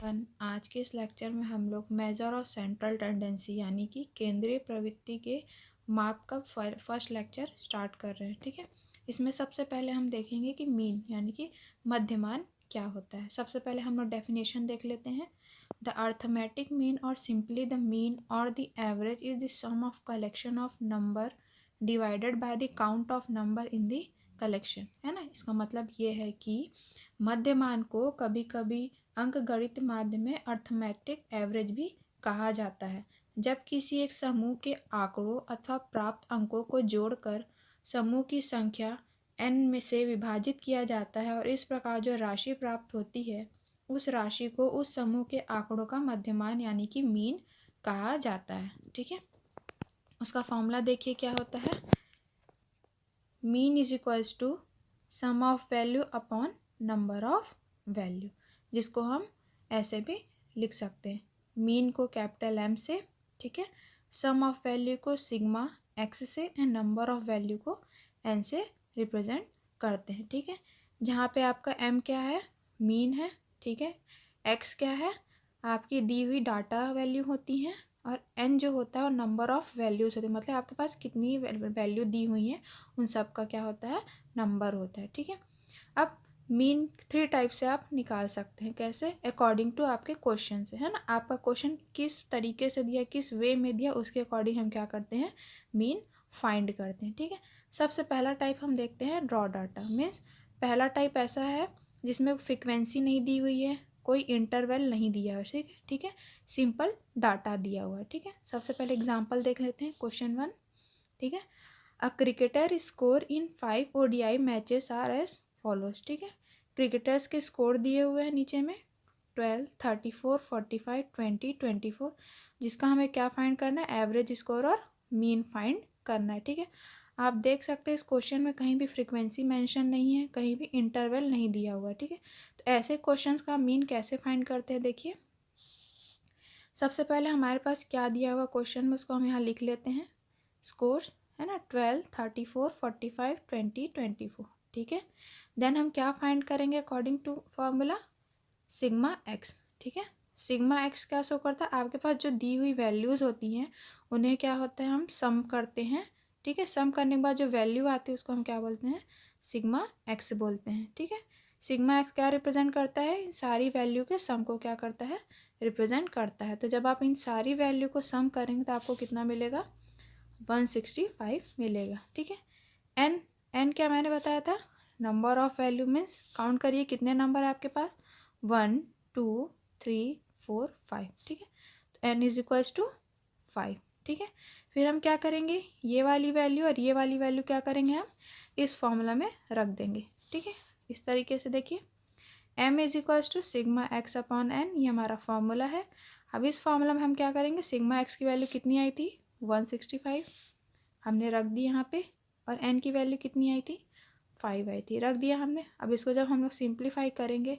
आज के इस लेक्चर में हम लोग मेजर ऑफ सेंट्रल टेंडेंसी यानी कि केंद्रीय प्रवृत्ति के माप का फर्स्ट लेक्चर स्टार्ट कर रहे हैं। ठीक है, इसमें सबसे पहले हम देखेंगे कि मीन यानी कि मध्यमान क्या होता है। सबसे पहले हम लोग डेफिनेशन देख लेते हैं। द अर्थमेटिक मीन और सिंपली द मीन और the average is the some of collection of number divided by the count of number in the collection, है ना। इसका मतलब ये है कि मध्यमान को कभी कभी अंकगणित माध्य में अर्थमेटिक एवरेज भी कहा जाता है। जब किसी एक समूह के आंकड़ों अथवा प्राप्त अंकों को जोड़कर समूह की संख्या n में से विभाजित किया जाता है और इस प्रकार जो राशि प्राप्त होती है उस राशि को उस समूह के आंकड़ों का मध्यमान यानी कि मीन कहा जाता है। ठीक है, उसका फॉर्मूला देखिए क्या होता है। Mean is equals to some of value upon number of value, जिसको हम ऐसे भी लिख सकते हैं, मीन को कैपिटल M से, ठीक है, सम ऑफ वैल्यू को सिग्मा x से एंड नंबर ऑफ वैल्यू को n से रिप्रेजेंट करते हैं। ठीक है, जहाँ पे आपका m क्या है, मीन है, ठीक है, x क्या है, आपकी दी हुई डाटा वैल्यू होती है और n जो होता है वो नंबर ऑफ वैल्यूज होती है, मतलब आपके पास कितनी वैल्यू दी हुई है उन सब का क्या होता है, नंबर होता है। ठीक है, अब मीन 3 टाइप से आप निकाल सकते हैं। कैसे? अकॉर्डिंग टू आपके क्वेश्चन से, है ना। आपका क्वेश्चन किस तरीके से दिया, किस वे में दिया, उसके अकॉर्डिंग हम क्या करते हैं, मीन फाइंड करते हैं। ठीक है, सबसे पहला टाइप हम देखते हैं ड्रॉ डाटा। मीन्स पहला टाइप ऐसा है जिसमें फ्रिक्वेंसी नहीं दी हुई है, कोई इंटरवल नहीं दिया है, ठीक है, सिंपल डाटा दिया हुआ है। ठीक है, सबसे पहले एग्जाम्पल देख लेते हैं। क्वेश्चन 1, ठीक है, a cricketer score in 5 ODI matches are as follows. ठीक है, क्रिकेटर्स के स्कोर दिए हुए हैं नीचे में 12, 34, 45, 20, 24, जिसका हमें क्या फाइंड करना है, एवरेज स्कोर और मीन फाइंड करना है। ठीक है, आप देख सकते हैं इस क्वेश्चन में कहीं भी फ्रीक्वेंसी मेंशन नहीं है, कहीं भी इंटरवल नहीं दिया हुआ है। ठीक है, तो ऐसे क्वेश्चंस का मीन कैसे फाइंड करते हैं, देखिए सबसे पहले हमारे पास क्या दिया हुआ क्वेश्चन में उसको हम यहाँ लिख लेते हैं, स्कोर्स है ना, 12, 34, 45, 20, 24। ठीक है, देन हम क्या फाइंड करेंगे according to formula, sigma x. ठीक है, सिग्मा एक्स क्या शो करता है, आपके पास जो दी हुई वैल्यूज़ होती हैं उन्हें क्या होता है, हम सम करते हैं। ठीक है, सम करने के बाद जो वैल्यू आती है उसको हम क्या बोलते हैं, सिग्मा एक्स बोलते हैं। ठीक है, सिग्मा एक्स क्या रिप्रेजेंट करता है, इन सारी वैल्यू के सम को क्या करता है, रिप्रेजेंट करता है। तो जब आप इन सारी वैल्यू को सम करेंगे तो आपको कितना मिलेगा, 165 मिलेगा। ठीक है, एन एन क्या मैंने बताया था, number of value means count करिए कितने नंबर है आपके पास, 1, 2, 3, 4, 5। ठीक है, तो एन इज इक्वल्स टू 5। ठीक है, फिर हम क्या करेंगे, ये वाली वैल्यू और ये वाली वैल्यू क्या करेंगे, हम इस फॉर्मूला में रख देंगे। ठीक है, इस तरीके से देखिए, m is equals to sigma x upon N, ये हमारा फॉर्मूला है। अब इस फॉर्मूला में हम क्या करेंगे, सिग्मा एक्स की वैल्यू कितनी आई थी, 165 हमने रख दी यहाँ पे, और n की वैल्यू कितनी आई थी, 5 आई थी, रख दिया हमने। अब इसको जब हम लोग सिंप्लीफाई करेंगे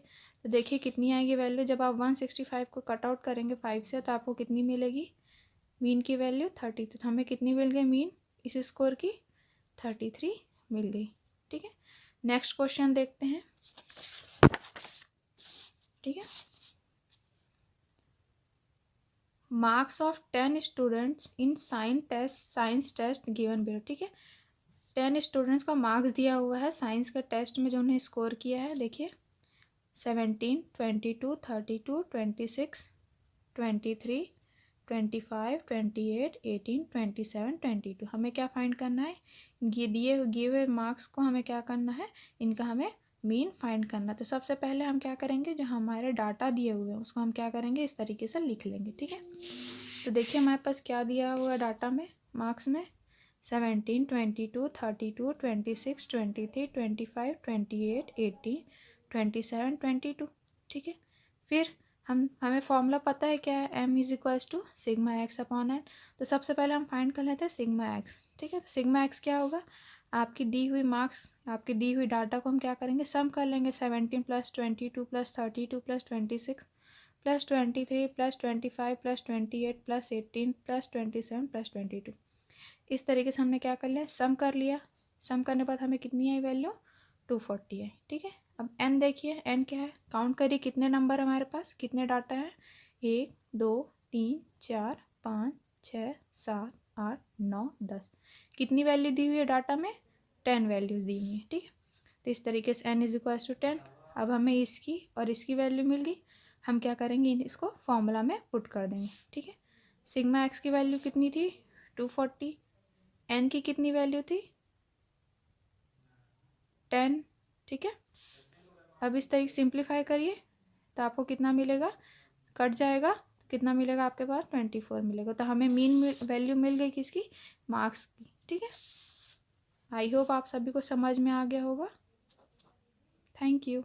तो देखिए कितनी आएगी वैल्यू, जब आप 165 को कट आउट करेंगे 5 से तो आपको कितनी मिलेगी, मीन की वैल्यू 30। तो हमें कितनी मिल गई मीन इस स्कोर की, 33 मिल गई। ठीक है, नेक्स्ट क्वेश्चन देखते हैं। ठीक है, marks of 10 students in science test given below. ठीक है, 10 स्टूडेंट्स का मार्क्स दिया हुआ है साइंस के टेस्ट में जो उन्हें स्कोर किया है, देखिए 17, 22, 32, 26, 23, 25, 28, 18, 27, 22। हमें क्या फाइंड करना है, दिए हुए मार्क्स को हमें क्या करना है, इनका हमें मीन फाइंड करना। तो सबसे पहले हम क्या करेंगे, जो हमारे डाटा दिए हुए हैं उसको हम क्या करेंगे, इस तरीके से लिख लेंगे। ठीक है, तो देखिए हमारे पास क्या दिया हुआ डाटा में, मार्क्स में 17, 22, 32, 26, 23, 25, 28, 18, 27, 22। ठीक है, फिर हमें फॉर्मूला पता है क्या है, m is equals to sigma x upon N. तो सबसे पहले हम फाइंड कर लेते हैं सिग्मा एक्स। ठीक है, तो सिग्मा एक्स क्या होगा, आपकी दी हुई मार्क्स, आपकी दी हुई डाटा को हम क्या करेंगे, सम कर लेंगे, 17 + 22 + 32 + 26 + 23 + 25 + 28 + 18 + 27 + 22। इस तरीके से हमने क्या कर लिया, सम कर लिया। सम करने के बाद हमें कितनी आई वैल्यू, 240 आई। ठीक है, अब n देखिए, n क्या है, काउंट करिए कितने नंबर हमारे पास, कितने डाटा है, 1 2 3 4 5 6 7 8 9 10। कितनी वैल्यू दी हुई है डाटा में, 10 वैल्यूज दी हुई है, ठीक है। तो इस तरीके से n इज इक्वल टू 10। अब हमें इसकी और इसकी वैल्यू मिल गई, हम क्या करेंगे, इसको फॉर्मूला में पुट कर देंगे, ठीक है। सिग्मा एक्स की वैल्यू कितनी थी, 240, n की कितनी वैल्यू थी, 10, ठीक है। अब इस तरीके सिंप्लीफाई करिए तो आपको कितना मिलेगा, कट जाएगा, कितना मिलेगा आपके पास, 24 मिलेगा। तो हमें मीन वैल्यू मिल गई किसकी, मार्क्स की, ठीक है। आई होप आप सभी को समझ में आ गया होगा। Thank you.